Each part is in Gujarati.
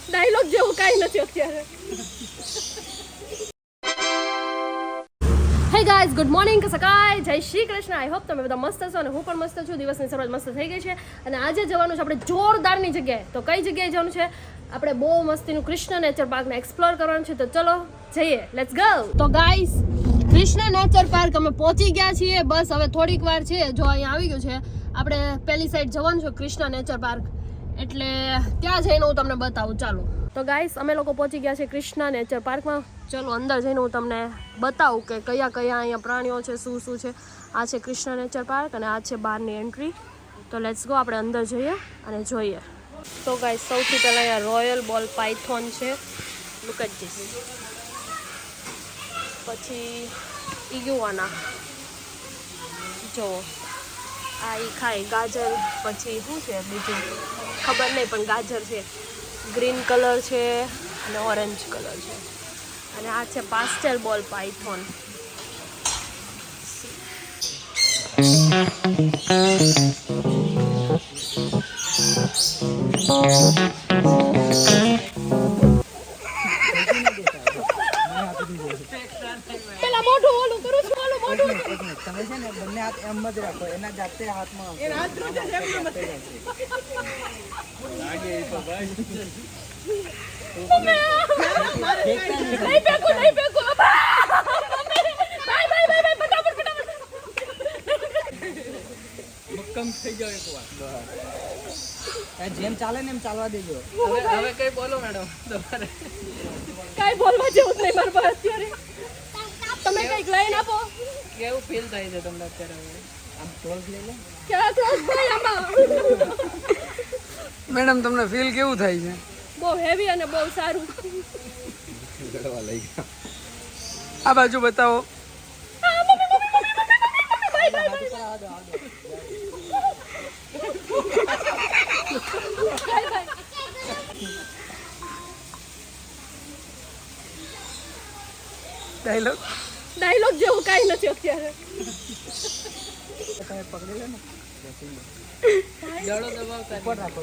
ડાયલોગ જેવું કાંઈ નથી અત્યારે. હે ગાઈઝ, ગુડ મોર્નિંગ સકાય, જય શ્રી કૃષ્ણ. આઈ હોપ તમે બધા મસ્ત છો અને હું પણ મસ્ત છું. દિવસની શરૂઆત મસ્ત થઈ ગઈ છે અને આજે જવાનું છે આપણે જોરદારની જગ્યાએ. તો કઈ જગ્યાએ જવાનું છે? આપણે બહુ મસ્તીનું કૃષ્ણ નેચર પાર્કને એક્સપ્લોર કરવાનું છે. તો ચલો જઈએ, લેટ્સ ગો. તો ગાઈઝ, કૃષ્ણ નેચર પાર્ક અમે પહોંચી ગયા છીએ. બસ હવે થોડીક વાર છે. જો અહીંયા આવી ગયું છે. આપણે પહેલી સાઈડ જવાનું છે કૃષ્ણ નેચર પાર્ક, એટલે ત્યાં જઈને હું તમને બતાવું. ચાલો. તો ગાઈસ, અમે લોકો પહોંચી ગયા છે કૃષ્ણ નેચર પાર્કમાં. ચલો અંદર જઈને હું તમને બતાવું કે કયા કયા અહીંયા પ્રાણીઓ છે, શું શું છે. આ છે કૃષ્ણ નેચર પાર્ક અને આ છે બહારની એન્ટ્રી. તો લેટ્સ ગો, આપણે અંદર જઈએ અને જોઈએ. તો ગાઈસ, સૌથી પહેલાં અહીંયા રોયલ બોલ પાયથોન છે. Look at this. પછી ઇગ્યુઆના, જો આ ઈ ખાય ગાજર. પછી શું છે બીજું ખબર નહીં, પણ ગાજર છે. ગ્રીન કલર છે અને ઓરેન્જ કલર છે. અને આ છે પાસ્ટેલ બોલ પાયથોન. પેલા મોઢું ઓલું કરું છું, ઓલું મોઢું. તમે છે ને બંને હાથ એમ જ રાખો, એના જાતે હાથમાં એ હાથ રોજે એમ લાગે તો ભાઈ. નહીં ફેંકો, નહીં ફેંકો. ભાઈ ફટાફટ. મક્કમ થઈ જાવ એકવાર. જેમ ચાલે ને એમ ચાલવા દેજો. હવે કઈ બોલો મેડમ તમારે. કઈ બોલવા જેવું જ નહીં મારા પાસે અત્યારે. તમે કઈક લઈને આપો. કેવું ફીલ થાય છે તમને અત્યારે? આમ ટોલ લઈ લો. ક્યાં ક્લાસ ભાઈ આમાં? મેડમ તમને ફીલ કેવું થાય છે? બહુ હેવી અને બહુ સારું. આ બાજુ બતાવો. ડાયલોગ જેવું કાંઈ નથી અત્યારે. તમે પકડી લો ને. જડો દબાવ ઉપર રાખો.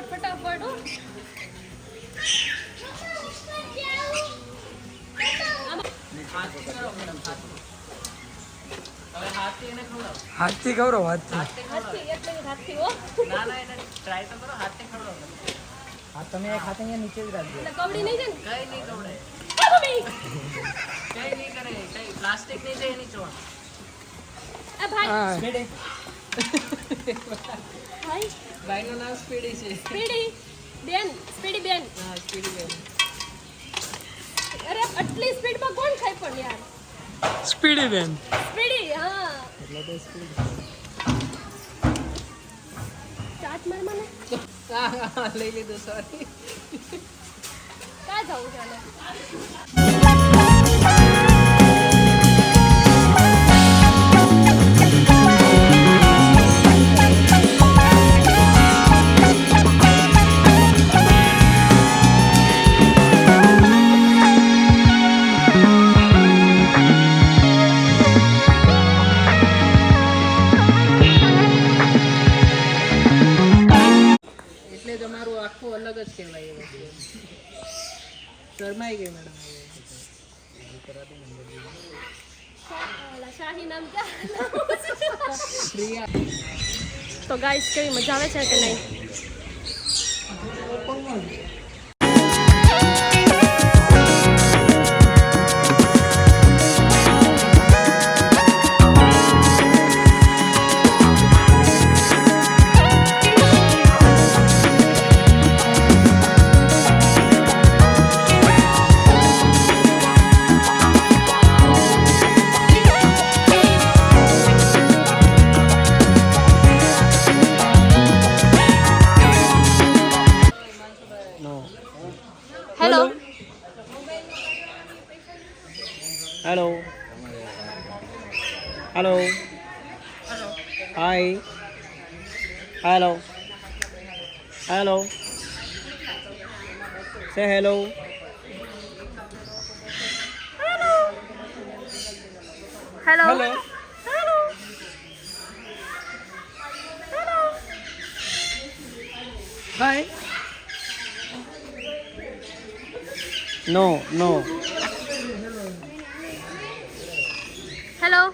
ફટાફટ હો. હાથથી ખવડો. હાથથી હો. ટ્રાય તો કરો. હાથથી ખવડો. હા, તમે એક હાથ અહીંયા નીચે જ રાખજો. એટલે કવડી નહીં છે ને? કઈ નહીં કવડે. કઈ નહીં કરે. કઈ પ્લાસ્ટિક નહીં છે એની ચોણ. આ ભાઈ. ભાઈ. ભાઈનું નામ સ્પીડી છે. સ્પીડી બેન. હા, સ્પીડી બેન. અરે આટલી સ્પીડમાં કોણ ખાય પણ યાર? સ્પીડી બેન. સ્પીડી, હા. એટલે તો સ્પીડી. ચાટ માર મને. હા, લઈ લીધું. સોરી. ક્યાં જવું ચાલે? અલગ જ કહેવાય. એ વસ્તુ શરમાઈ ગઈ મેડમ. શાહી નામ તો ગાઈસ કેવી મજા આવે છે કે નહીં? Hello hello hello hi hello hello say hello hello hello hi no no hello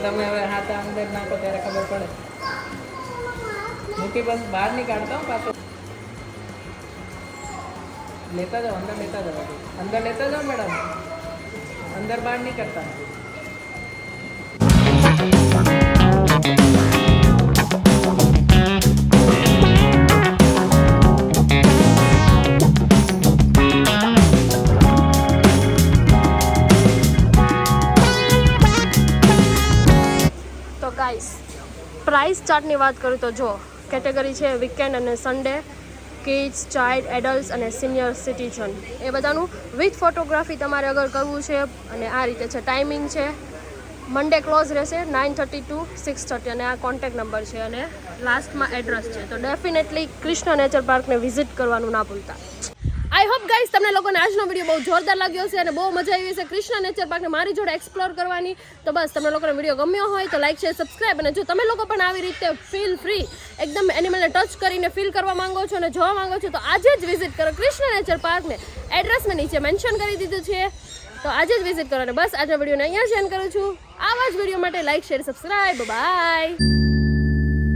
તમે હવે હાથ અંદર નાખો ત્યારે ખબર પડે મૂકી બસ બહાર નહીં કાઢતા હું પાછો લેતા જાઓ અંદર લેતા જાઓ મેડમ અંદર બહાર નહીં કરતા ગાઈસ પ્રાઇસ ચાર્ટની વાત કરું તો જો કેટેગરી છે વીકેન્ડ અને સન્ડે કિડ્સ ચાઇલ્ડ એડલ્ટ્સ અને સિનિયર સિટીઝન એ બધાનું વિથ ફોટોગ્રાફી તમારે અગર કરવું છે અને આ રીતે છે ટાઈમિંગ છે મંડે ક્લોઝ રહેશે 9:30 to 6:30 અને આ કોન્ટેક્ટ નંબર છે અને લાસ્ટમાં એડ્રેસ છે તો ડેફિનેટલી કૃષ્ણ નેચર પાર્કને વિઝિટ કરવાનું ના ભૂલતા આઈ હોપ ગાઈસ તમને લોકોને આજનો વિડીયો બહુ જોરદાર લાગ્યો હશે અને બહુ મજા આવી હશે કૃષ્ણ નેચર પાર્કને મારી જોડે એક્સપ્લોર કરવાની તો બસ તમને લોકોને વિડીયો ગમ્યો હોય તો લાઈક શેર સબસ્ક્રાઈબ અને જો તમે લોકો પણ આવી રીતે ફીલ ફ્રી એકદમ એનિમલને ટચ કરીને ફીલ કરવા માંગો છો અને જોવા માંગો છો તો આજે જ વિઝિટ કરો કૃષ્ણ નેચર પાર્કને એડ્રેસ મેં નીચે મેન્શન કરી દીધું છે તો આજે જ વિઝિટ કરો અને બસ આજનો વિડીયોને અહીંયા સેન્ડ કરું છું આવા જ વિડીયો માટે લાઈક શેર સબસ્ક્રાઈબ બાય